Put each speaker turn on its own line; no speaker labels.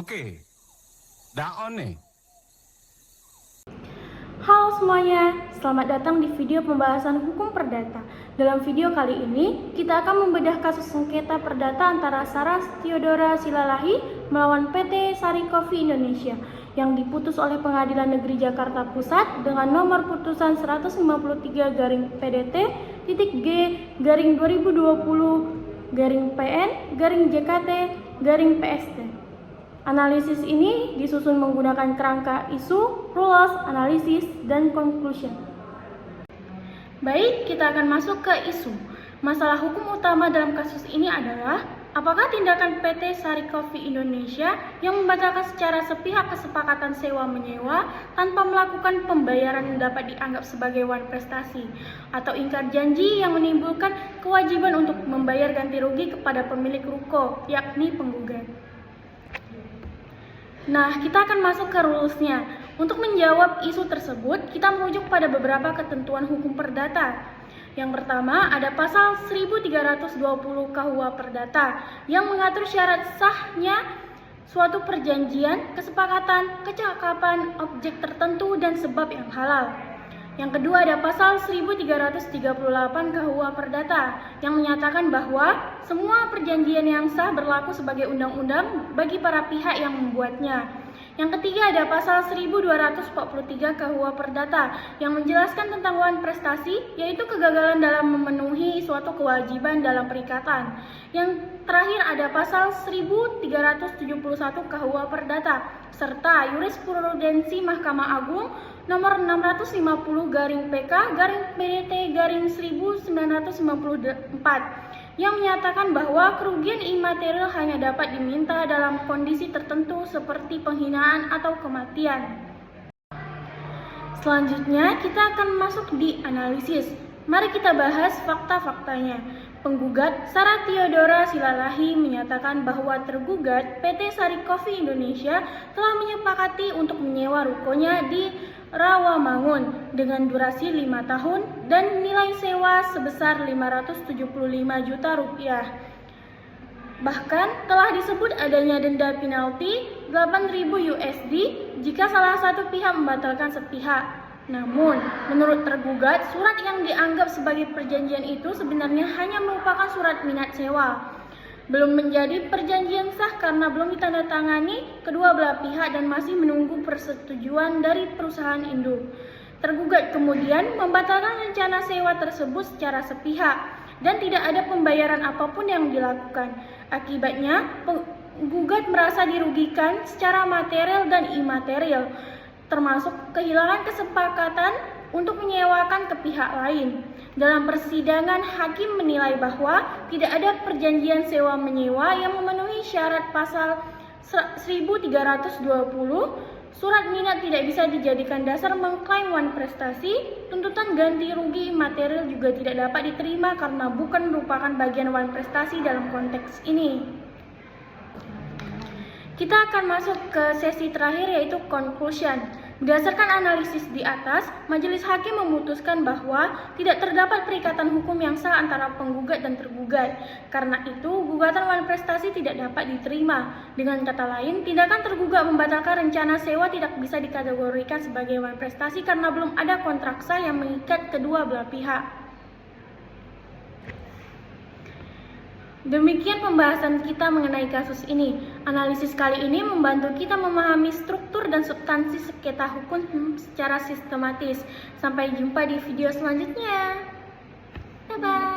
Okey. Dah on ni.
Halo semuanya, selamat datang di video pembahasan hukum perdata. Dalam video kali ini, kita akan membedah kasus sengketa perdata antara Sarah Theodora Silalahi melawan PT Sari Coffee Indonesia yang diputus oleh Pengadilan Negeri Jakarta Pusat dengan nomor putusan 153/PDT-G/2020/PN/JKT/PST. Analisis ini disusun menggunakan kerangka isu, rules, analisis, dan conclusion. Baik, kita akan masuk ke isu. Masalah hukum utama dalam kasus ini adalah apakah tindakan PT Sari Coffee Indonesia yang membatalkan secara sepihak kesepakatan sewa-menyewa tanpa melakukan pembayaran yang dapat dianggap sebagai wan prestasi atau ingkar janji yang menimbulkan kewajiban untuk membayar ganti rugi kepada pemilik ruko, yakni penggugat. Nah, kita akan masuk ke rules-nya. Untuk menjawab isu tersebut, kita merujuk pada beberapa ketentuan hukum perdata. Yang pertama, ada pasal 1320 KUH Perdata yang mengatur syarat sahnya suatu perjanjian, kesepakatan, kecakapan, objek tertentu, dan sebab yang halal. Yang kedua ada pasal 1338 KUH Perdata yang menyatakan bahwa semua perjanjian yang sah berlaku sebagai undang-undang bagi para pihak yang membuatnya. Yang ketiga ada pasal 1243 KUH Perdata yang menjelaskan tentang wan prestasi, yaitu kegagalan dalam memenuhi suatu kewajiban dalam perikatan. Yang terakhir ada pasal 1371 KUH Perdata serta jurisprudensi Mahkamah Agung nomor 650/PDT/1954 yang menyatakan bahwa kerugian imaterial hanya dapat diminta dalam kondisi tertentu seperti penghinaan atau kematian. Selanjutnya kita akan masuk di analisis. Mari kita bahas fakta-faktanya. Penggugat Sarah Theodora Silalahi menyatakan bahwa tergugat PT Sari Coffee Indonesia telah menyepakati untuk menyewa rukonya di Rawamangun dengan durasi 5 tahun dan nilai sewa sebesar 575 juta rupiah. Bahkan telah disebut adanya denda penalti 8.000 USD jika salah satu pihak membatalkan sepihak. Namun, menurut tergugat, surat yang dianggap sebagai perjanjian itu sebenarnya hanya merupakan surat minat sewa. Belum menjadi perjanjian sah karena belum ditandatangani kedua belah pihak dan masih menunggu persetujuan dari perusahaan induk. Tergugat kemudian membatalkan rencana sewa tersebut secara sepihak dan tidak ada pembayaran apapun yang dilakukan. Akibatnya, penggugat merasa dirugikan secara material dan imaterial, termasuk kehilangan kesepakatan untuk menyewakan ke pihak lain. Dalam persidangan, hakim menilai bahwa tidak ada perjanjian sewa-menyewa yang memenuhi syarat pasal 1320. Surat minat tidak bisa dijadikan dasar mengklaim wan prestasi. Tuntutan ganti rugi material juga tidak dapat diterima karena bukan merupakan bagian wan prestasi dalam konteks ini. Kita akan masuk ke sesi terakhir, yaitu conclusion. Berdasarkan analisis di atas, majelis hakim memutuskan bahwa tidak terdapat perikatan hukum yang sah antara penggugat dan tergugat. Karena itu, gugatan wan prestasi tidak dapat diterima. Dengan kata lain, tindakan tergugat membatalkan rencana sewa tidak bisa dikategorikan sebagai wan prestasi karena belum ada kontrak sah yang mengikat kedua belah pihak. Demikian pembahasan kita mengenai kasus ini. Analisis kali ini membantu kita memahami struktur dan substansi sengketa hukum secara sistematis. Sampai jumpa di video selanjutnya. Bye-bye.